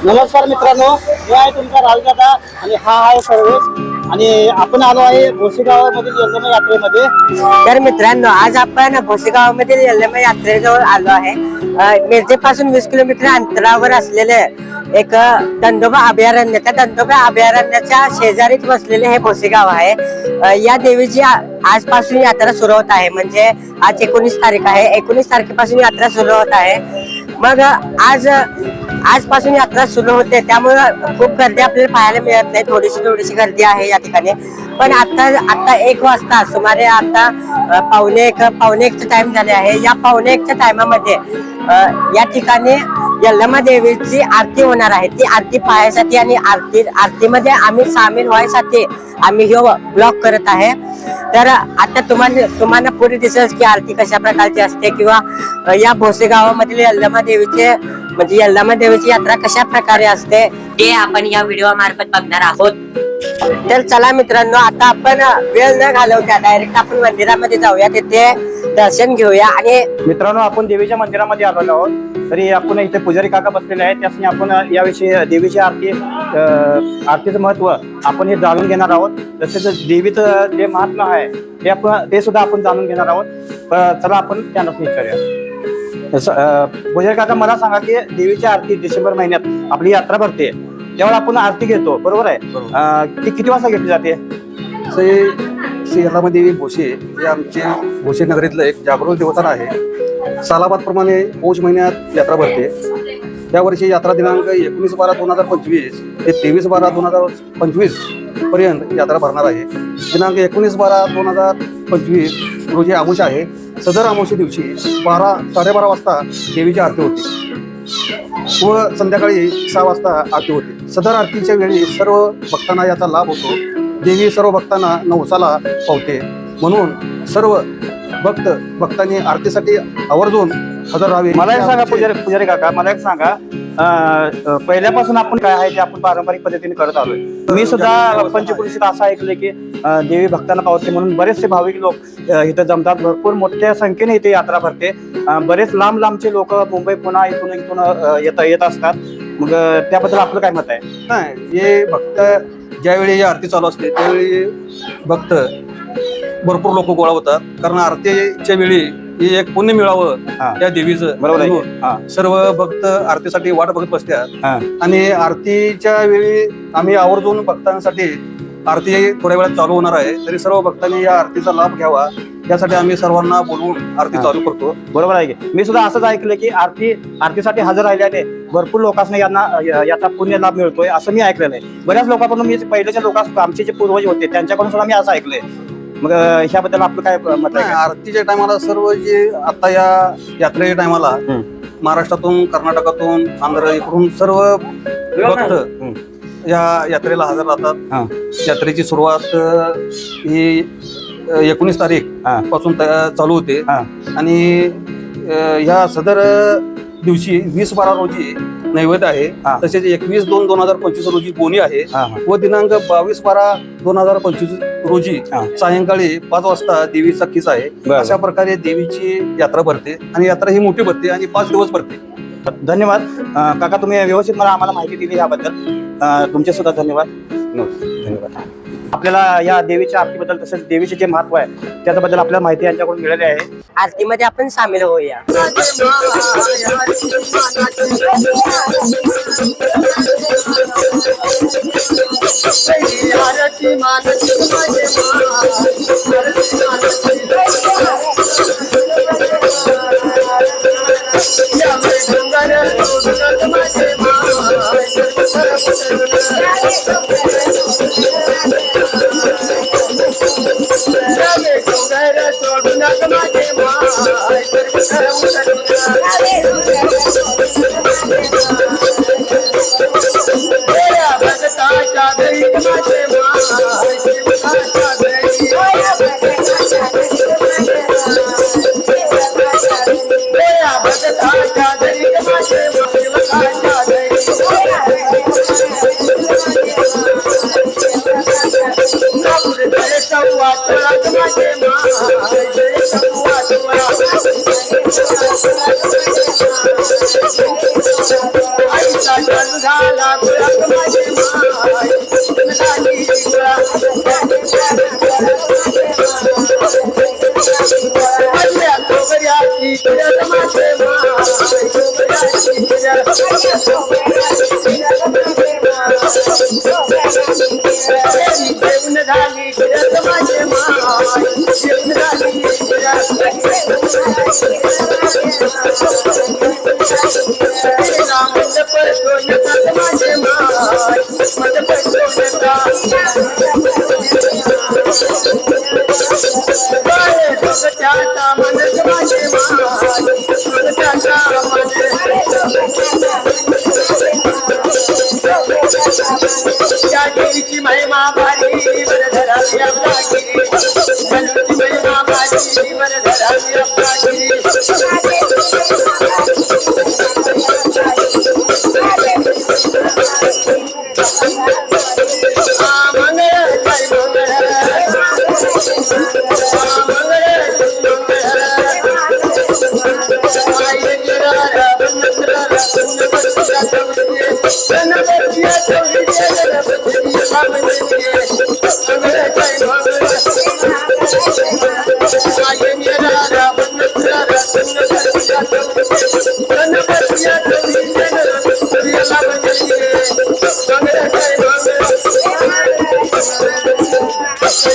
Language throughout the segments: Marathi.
नमस्कार मित्रांनो, मी आहे तुमचा राजदादा आणि हा आहे सर्वेश आणि आपण आलो आहे भोसेगावामधील यल्लमा यात्रेमध्ये। तर मित्रांनो, आज आपण भोसेगावमधील यल्लमा यात्रेजवळ आलो आहे। मिरजेपासून 20 किलोमीटर अंतरावर असलेले एक दंडोबा अभयारण्य, त्या दंडोबा अभयारण्याच्या शेजारीच बसलेले हे भोसेगाव आहे। या देवीची आजपासून यात्रा सुरू होत आहे, म्हणजे आज 19 तारीख आहे। 19 तारखेपासून यात्रा सुरू होत आहे। मग आजपासून यात्रा सुरू होते, त्यामुळे खूप गर्दी आपल्याला पाहायला मिळत नाही, थोडीशी गर्दी आहे या ठिकाणी। पण आता 1 वाजता सुमारे आता पावणे एकचा टाइम झाले आहे। या पावणे एकच्या टायमामध्ये या ठिकाणी यल्लमा देवीची आरती होणार आहे। ती आरती पाहायसाठी आणि आरतीमध्ये आम्ही सामील व्हायसाठी आम्ही हे ब्लॉग करत आहे। तर आता तुम्हाला पुढे दिसेल की आरती कशा प्रकारची असते, किंवा या भोसेगावामधील यल्लमा देवीचे म्हणजे यल्लमा देवीची यात्रा कशा प्रकारे असते ते आपण या व्हिडिओ मार्फत बघणार आहोत। तर चला मित्रांनो, आता आपण वेळ न घालवता डायरेक्ट आपण मंदिरामध्ये जाऊया, तिथे दर्शन घेऊया। आणि मित्रांनो, आपण देवीच्या मंदिरामध्ये आलेलो आहोत। तरी आपण इथे पुजारी काका बसलेले आहेत, त्यासाठी आपण याविषयी देवीची आरतीचं महत्व आपण हे जाणून घेणार आहोत। तसेच देवीचं जे महात्म्य आहे ते सुद्धा आपण जाणून घेणार आहोत। चला आपण त्यांना विचारूया। पुजारी काका, मला सांगा की देवीची आरती डिसेंबर महिन्यात आपली यात्रा भरते, तेव्हा आपण आरती घेतो, बरोबर आहे? ती किती वाजता घेतली जाते? श्री यल्लमा देवी भोसे हे आमचे भोसे नगरीतलं एक जागृत देवस्थान आहे। सालाबादप्रमाणे पौष महिन्यात यात्रा भरते। यावर्षी यात्रा दिनांक 19/12/2025 ते 23/12/2025 पर्यंत यात्रा भरणार आहे। दिनांक 19/12/2025 रोजी अमावस आहे। सदर अमावस्ये दिवशी 12-12:30 वाजता देवीची आरती होते व संध्याकाळी 6 वाजता आरती होते। सदर आरतीच्या वेळी सर्व भक्तांना याचा लाभ होतो। देवी सर्व भक्तांना नवसाला पावते, म्हणून सर्व भक्तांनी आरतीसाठी आवर्जून हजर राहावे। मला एक सांगा पुजारी काका, मला एक सांगा, पहिल्यापासून आपण काय आहे ते आपण पारंपरिक पद्धतीने करत आलोय। मी सुद्धा पंचक्रोशीत असं ऐकलंय की देवी भक्तांना पावते, म्हणून बरेचसे भाविक लोक इथं जमतात। भरपूर मोठ्या संख्येने इथे यात्रा भरते। बरेच लांबचे लोक मुंबई पुणे इथून येत असतात। मग त्याबद्दल आपलं काय मत आहे? नाही, हे भक्त ज्यावेळी ही आरती चालू असते त्यावेळी भक्त भरपूर लोक गोळा होतात, कारण आरतीच्या वेळी हे एक पुण्य मिळावं त्या देवीचं, बरोबर। सर्व भक्त आरतीसाठी वाट बघत बसतात आणि आरतीच्या वेळी आम्ही आवर्जून भक्तांसाठी आरती थोड्या वेळात चालू होणार आहे, तरी सर्व भक्तांनी या आरतीचा लाभ घ्यावा यासाठी आम्ही सर्वांना बोलवून आरती चालू करतो, बरोबर आहे की? मी सुद्धा असंच ऐकलं की आरतीसाठी हजर राहिल्याने भरपूर लोकांना याचा पुण्य लाभ मिळतोय, असं मी ऐकलेलं आहे। बऱ्याच लोकांकडून, मी पहिल्याच्या लोकांना, आमचे जे पूर्वज होते त्यांच्याकडून सुद्धा मी असं ऐकलंय। मग ह्याबद्दल आपलं काय मत आहे? आरतीच्या टायमाला सर्व जे आता या यात्रेच्या टायमाला महाराष्ट्रातून, कर्नाटकातून, आंध्र इकडून सर्व भक्त या यात्रेला हजर राहतात। यात्रेची सुरुवात ही 19 तारीख पासून चालू होते आणि ह्या सदर दिवशी 20/12 रोजी नैवेद्य आहे। तसेच 21/2/2025 रोजी बोनी आहे व दिनांक 22/12/2025 रोजी सायंकाळी 5 वाजता देवीचा किस आहे। अशा प्रकारे देवीची यात्रा भरते आणि यात्रा ही मोठी भरते आणि 5 दिवस भरते। धन्यवाद काका, तुम्ही व्यवस्थित आम्हाला माहिती दिली याबद्दल। तुमचे सुद्धा धन्यवाद। आपल्याला या देवीच्या आरतीबद्दल, तसेच देवीचे जे महत्व आहे त्याच्याबद्दल आपल्याला माहिती यांच्याकडून मिळाली आहे। आरतीमध्ये आपण सामील होऊया। झाला गुलाब माझे माय झाली गुलाब माझ्या गोगऱ्याची फिरत माझे माय गोगऱ्याची फिरत जेवण झाली फिरत माझे माय जेवण झाली रामच पळतो येतात माझे माय मज पळतो येतात त्याचा मनच माझे माय मन त्याचा माझे त्या देवीची महिमा भारी वर धरावी आपलाची महिमा भारी वर धरावी आपलाची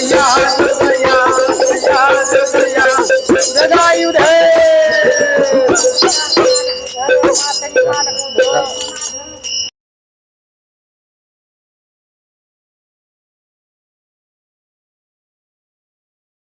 या